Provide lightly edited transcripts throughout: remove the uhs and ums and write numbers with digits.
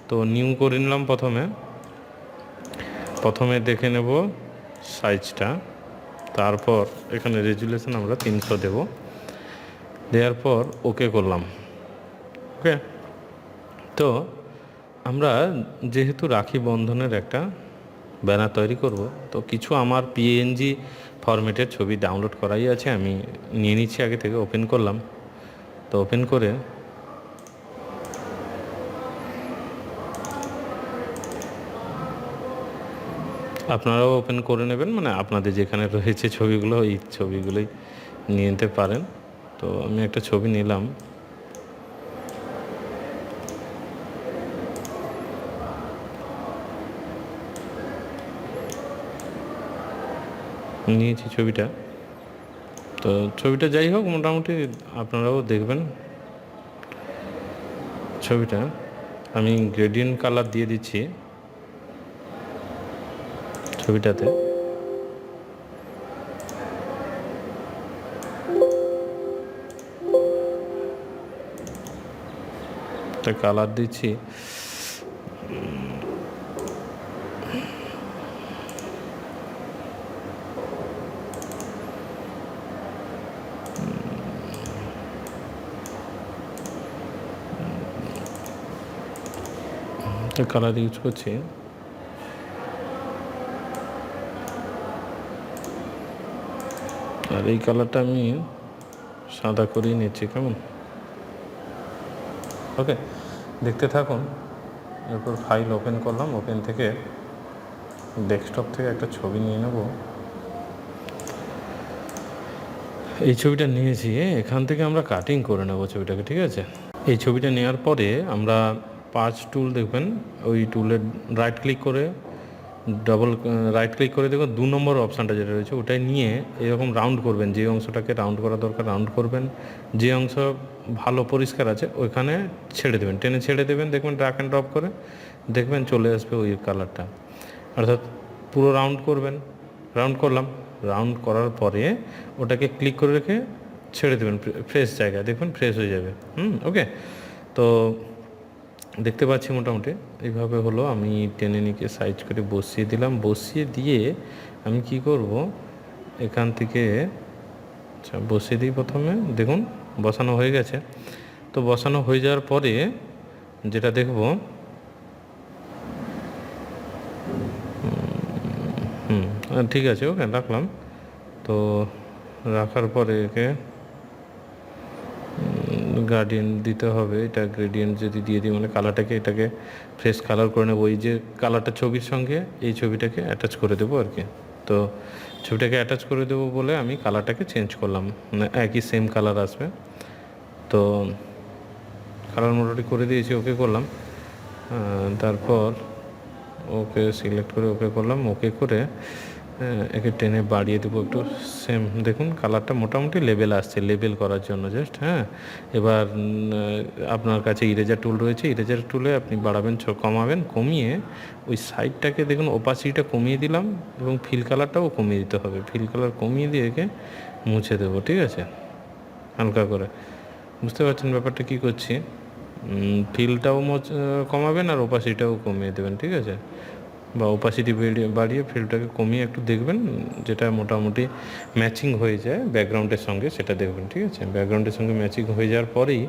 তো নিউ করে নিলাম। প্রথমে দেখে নেব সাইজটা, তারপর এখানে রেজুলেশন আমরা 300 দেব, দেওয়ার পর ওকে করলাম। ওকে, তো আমরা যেহেতু রাখি বন্ধনের একটা ব্যানার তৈরি করব, তো কিছু আমার পিএনজি ফরম্যাটের ছবি ডাউনলোড করাই আছে, আমি নিয়ে নিচ্ছি আগে থেকে। ওপেন করলাম, তো ওপেন করে আপনারাও ওপেন করে নেবেন, মানে আপনাদের যেখানে রয়েছে ছবিগুলো এই ছবিগুলোই নিয়ে নিতে পারেন। তো আমি একটা ছবি নিলাম, নিয়েছি ছবিটা। তো ছবিটা যাই হোক, মোটামুটি আপনারাও দেখবেন ছবিটা। আমি গ্রেডিয়েন্ট কালার দিয়ে দিচ্ছি ছবিটাতে। কালার দিচ্ছি, কালার ইউজ করছি। আর এই কালারটা আমি সাদা করেই নিচ্ছি, কেমন? ওকে, দেখতে থাকুন। এরপর ফাইল ওপেন করলাম, ওপেন থেকে ডেস্কটপ থেকে একটা ছবি নিয়ে নেব। এই ছবিটা নিয়েছি, এখান থেকে আমরা কাটিং করে নেব ছবিটাকে, ঠিক আছে? এই ছবিটা নেওয়ার পরে আমরা 5 টুল দেখবেন, ওই টুলের রাইট ক্লিক করে দেখুন 2 নম্বর অপশানটা যেটা রয়েছে ওটাই নিয়ে এরকম রাউন্ড করবেন। যে অংশটাকে রাউন্ড করা দরকার রাউন্ড করবেন, যে অংশ ভালো পরিষ্কার আছে ওইখানে ছেড়ে দেবেন, টেনে ছেড়ে দেবেন। দেখবেন ড্র্যাগ অ্যান্ড ড্রপ করে দেখবেন চলে আসবে ওই কালারটা। অর্থাৎ পুরো রাউন্ড করবেন। রাউন্ড করলাম, রাউন্ড করার পরে ওটাকে ক্লিক করে রেখে ছেড়ে দেবেন ফ্রেশ জায়গায়, দেখবেন ফ্রেশ হয়ে যাবে। ওকে, তো দেখতে পাচ্ছি মোটামুটি এইভাবে হলো। আমি টেনে নিয়ে সাইজ করে বসিয়ে দিলাম, বসিয়ে দিয়ে আমি কি করব, এখান থেকে আচ্ছা বসিয়ে দিই। প্রথমে দেখুন বসানো হয়ে গেছে। তো বসানো হয়ে যাওয়ার পরে যেটা দেখব, ঠিক আছে, ওকে রাখলাম। তো রাখার পরে একে গ্রেডিয়েন্ট দিতে হবে। এটা গ্রেডিয়েন্ট যদি দিয়ে দিই মানে কালারটাকে, এটাকে ফ্রেশ কালার করে নেবো। ওই যে কালারটা ছবির সঙ্গে এই ছবিটাকে অ্যাটাচ করে দেবো আর কি। তো ছবিটাকে অ্যাটাচ করে দেবো বলে আমি কালারটাকে চেঞ্জ করলাম, মানে একই সেম কালার আসবে। তো কালার মোটামুটি করে দিয়েছি, ওকে করলাম। তারপর ওকে সিলেক্ট করে ওকে করলাম, ওকে করে একে টেনে বাড়িয়ে দেবো একটু। সেম দেখুন কালারটা মোটামুটি লেভেল আসছে, লেবেল করার জন্য জাস্ট। এবার আপনার কাছে ইরেজার টুল রয়েছে, ইরেজার টুলে আপনি বাড়াবেন কমাবেন, কমিয়ে ওই সাইডটাকে দেখুন ওপাসিটিটা কমিয়ে দিলাম, এবং ফিল কালারটাও কমিয়ে দিতে হবে। ফিল কালার কমিয়ে দিয়ে একে মুছে দেবো, ঠিক আছে, হালকা করে। বুঝতে পারছেন ব্যাপারটা কী করছি? ফিলটাও কমাবেন আর ওপাসিটিটাও কমিয়ে দেবেন, ঠিক আছে? বা ওপাসিটি বাড়িয়ে ফিলটাকে কমিয়ে একটু দেখবেন, যেটা মোটামুটি ম্যাচিং হয়ে যায় ব্যাকগ্রাউন্ডের সঙ্গে, সেটা দেখবেন, ঠিক আছে? ব্যাকগ্রাউন্ডের সঙ্গে ম্যাচিং হয়ে যাওয়ার পরেই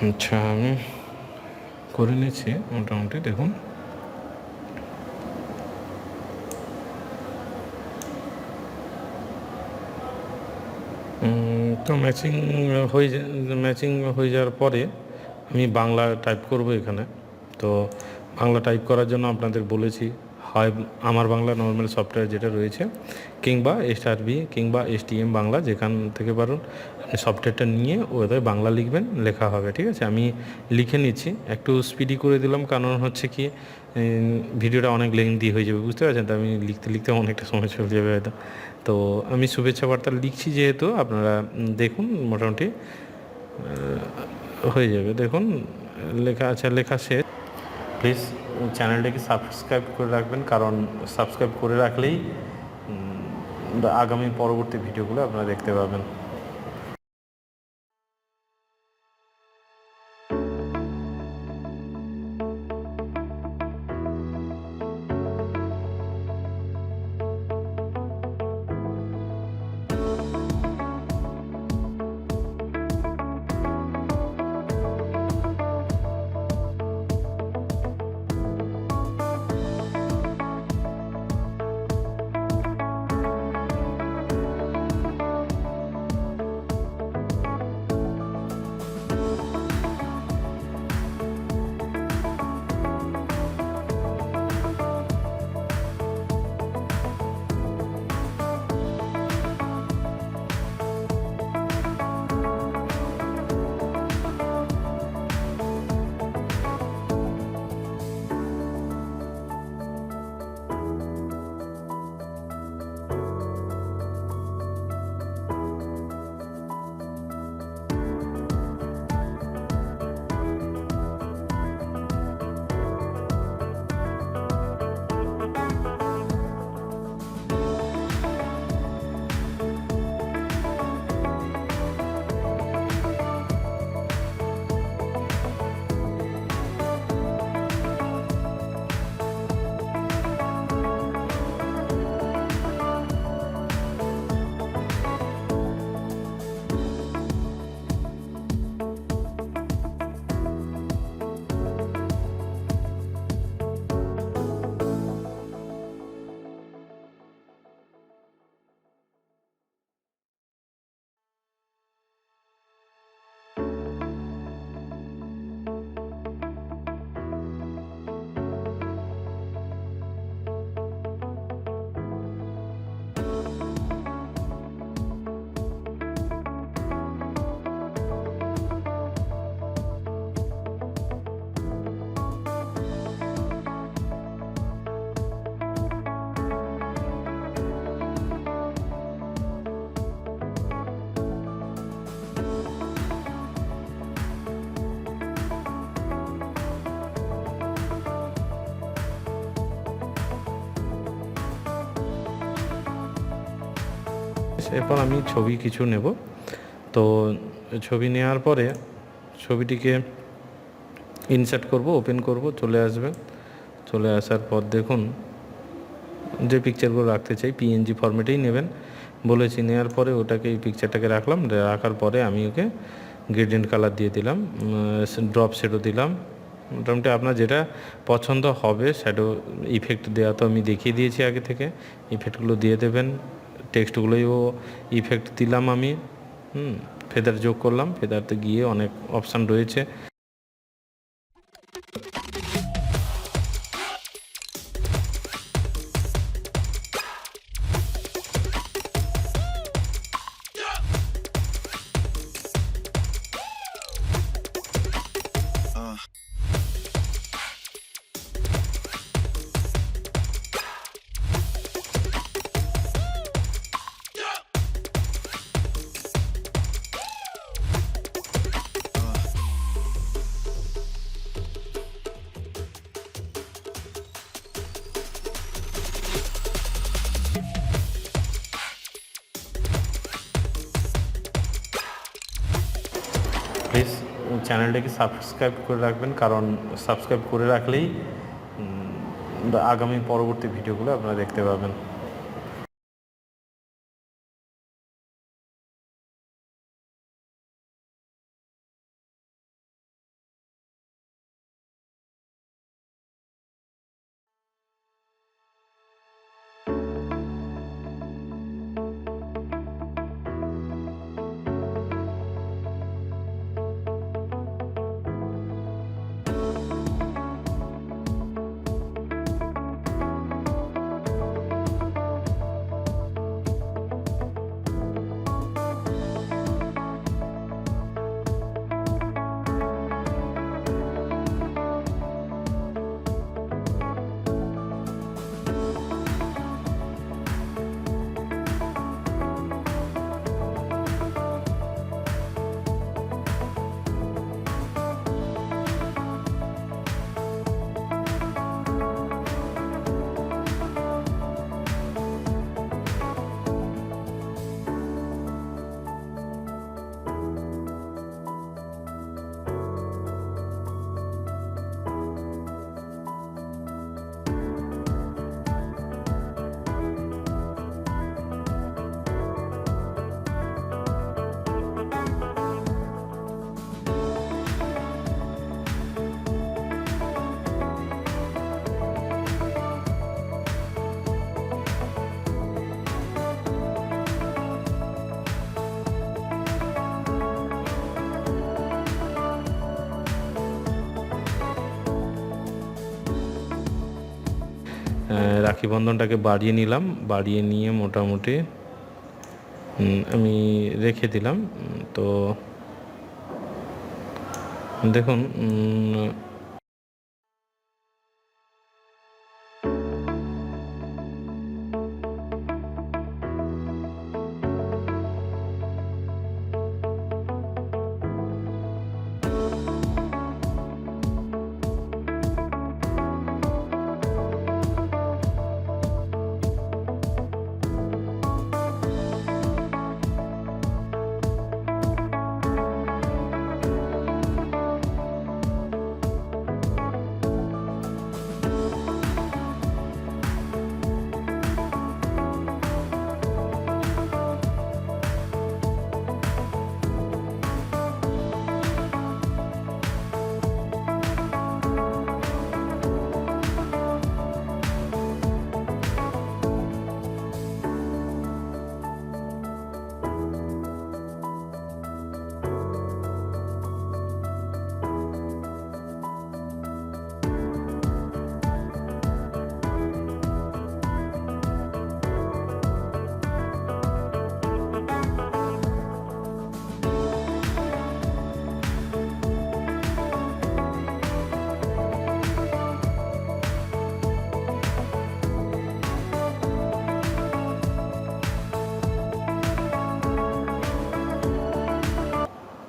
আচ্ছা আমি করে নিচ্ছি মোটামুটি, দেখুন। তো ম্যাচিং হয়ে যাওয়ার পরে আমি বাংলা টাইপ করব এখানে। তো বাংলা টাইপ করার জন্য আপনাদের বলেছি হয় আমার বাংলা নর্মাল সফটওয়্যার যেটা রয়েছে, কিংবা SRB কিংবা STM বাংলা, যেখান থেকে পারুন আপনি সফটওয়্যারটা নিয়ে ওদের বাংলা লিখবেন, লেখা হবে। ঠিক আছে, আমি লিখে নিচ্ছি, একটু স্পিডি করে দিলাম, কারণ হচ্ছে কি ভিডিওটা অনেক লেন্দি হয়ে যাবে, বুঝতে পারছেন তো, আমি লিখতে লিখতে অনেকটা সময় চলে যাবে হয়তো। তো আমি শুভেচ্ছা বার্তা লিখছি যেহেতু, আপনারা দেখুন মোটামুটি হয়ে যাবে। দেখুন লেখা আছে, লেখা শেষ। প্লিজ চ্যানেলটাকে সাবস্ক্রাইব করে রাখবেন, কারণ সাবস্ক্রাইব করে রাখলেই আগামী পরবর্তী ভিডিওগুলো আপনারা দেখতে পাবেন। এরপর আমি ছবি কিছু নেব। তো ছবি নেওয়ার পরে ছবিটিকে ইনসার্ট করব, ওপেন করব, চলে আসবে। চলে আসার পর দেখুন যে পিকচারগুলো রাখতে চাই PNG ফরম্যাটেই নেবেন বলেছি। নেওয়ার পরে ওটাকে, এই পিকচারটাকে রাখলাম, রাখার পরে আমি ওকে গ্রেডিয়েন্ট কালার দিয়ে দিলাম, ড্রপ শেডও দিলাম। মোটামুটি আপনার যেটা পছন্দ হবে, শ্যাডো ইফেক্ট দেওয়া তো আমি দেখিয়ে দিয়েছি আগে থেকে, ইফেক্টগুলো দিয়ে দেবেন। টেক্সটগুলোও ইফেক্ট দিলাম আমি, ফেদার যোগ করলাম। ফেদারতে গিয়ে অনেক অপশান রয়েছে। প্লিজ চ্যানেলটাকে সাবস্ক্রাইব করে রাখবেন, কারণ সাবস্ক্রাইব করে রাখলেই আগামী পরবর্তী ভিডিওগুলো আপনারা দেখতে পাবেন। রাখি বন্ধনটাকে বাড়িয়ে নিলাম, বাড়িয়ে নিয়ে মোটামুটি আমি রেখে দিলাম। তো দেখুন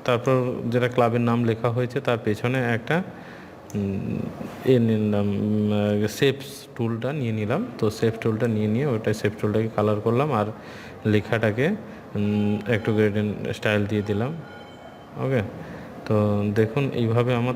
তারপর যেটা ক্লাবের নাম লেখা হয়েছে তার পেছনে একটা নিলাম, শেপস টুলটা নিয়ে নিলাম। তো শেপ টুলটা নিয়ে ওটা শেপ টুলটাকে কালার করলাম আর লেখাটাকে একটু গ্রেডিয়েন্ট স্টাইল দিয়ে দিলাম। ওকে, তো দেখুন এইভাবে আমার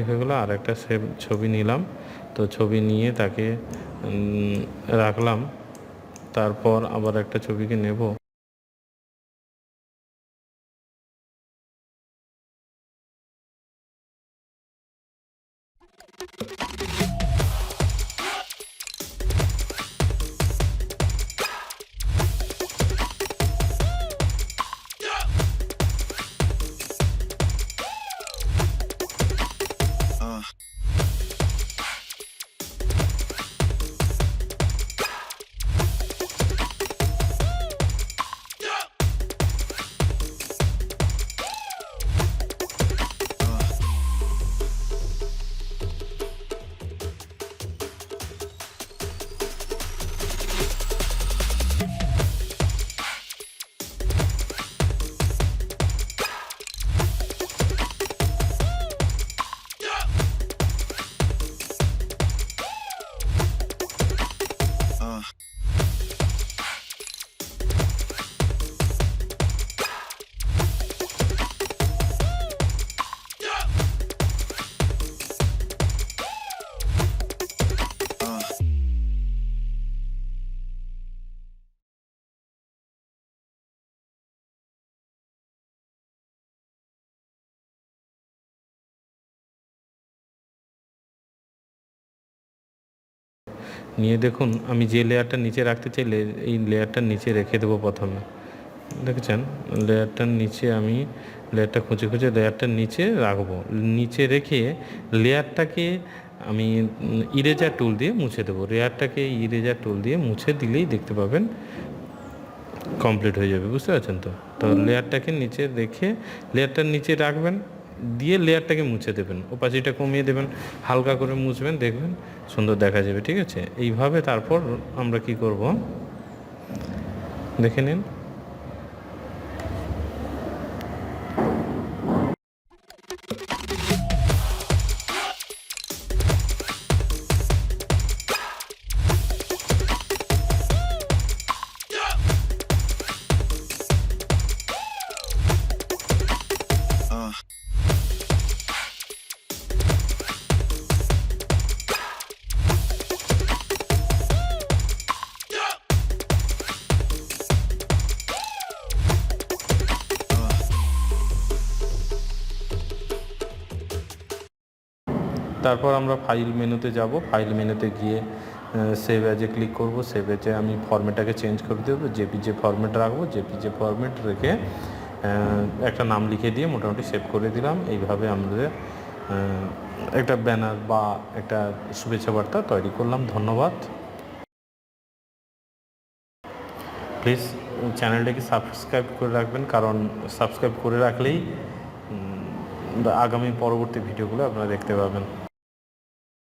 হয়ে গেলো। আর একটা ছবি নিলাম, তো ছবি নিয়ে তাকে রাখলাম। তারপর আবার একটা ছবিকে নেব, নিয়ে দেখুন আমি যে লেয়ারটা নিচে রাখতে চাইলে এই লেয়ারটার নিচে রেখে দেবো প্রথমে। দেখেছেন, লেয়ারটার নিচে আমি লেয়ারটা খুঁজে খুঁজে লেয়ারটার নিচে রাখবো। নিচে রেখে লেয়ারটাকে আমি ইরেজার টুল দিয়ে মুছে দেবো। লেয়ারটাকে ইরেজার টুল দিয়ে মুছে দিলেই দেখতে পাবেন কমপ্লিট হয়ে যাবে। বুঝতে পারছেন তো? তো লেয়ারটাকে নিচে রেখে লেয়ারটার নিচে রাখবেন, দিয়ে লেয়ারটাকে মুছে দেবেন, ওপাসিটা কমিয়ে দেবেন, হালকা করে মুছবেন, দেখবেন সুন্দর দেখা যাবে। ঠিক আছে, এইভাবে তারপর আমরা কি করব দেখে নিন। তারপর আমরা ফাইল মেনুতে যাব, ফাইল মেনুতে গিয়ে সেভ অ্যাজে ক্লিক করব। সেভ অ্যাজে আমি ফরম্যাটটাকে চেঞ্জ করে দেবো, জেপিজে ফরম্যাট রাখবো। জেপিজে ফরম্যাট রেখে একটা নাম লিখে দিয়ে মোটামুটি সেভ করে দিলাম। এইভাবে আমাদের একটা ব্যানার বা একটা শুভেচ্ছা বার্তা তৈরি করলাম। ধন্যবাদ। প্লিজ চ্যানেলটাকে সাবস্ক্রাইব করে রাখবেন, কারণ সাবস্ক্রাইব করে রাখলেই আগামী পরবর্তী ভিডিওগুলো আপনারা দেখতে পাবেন।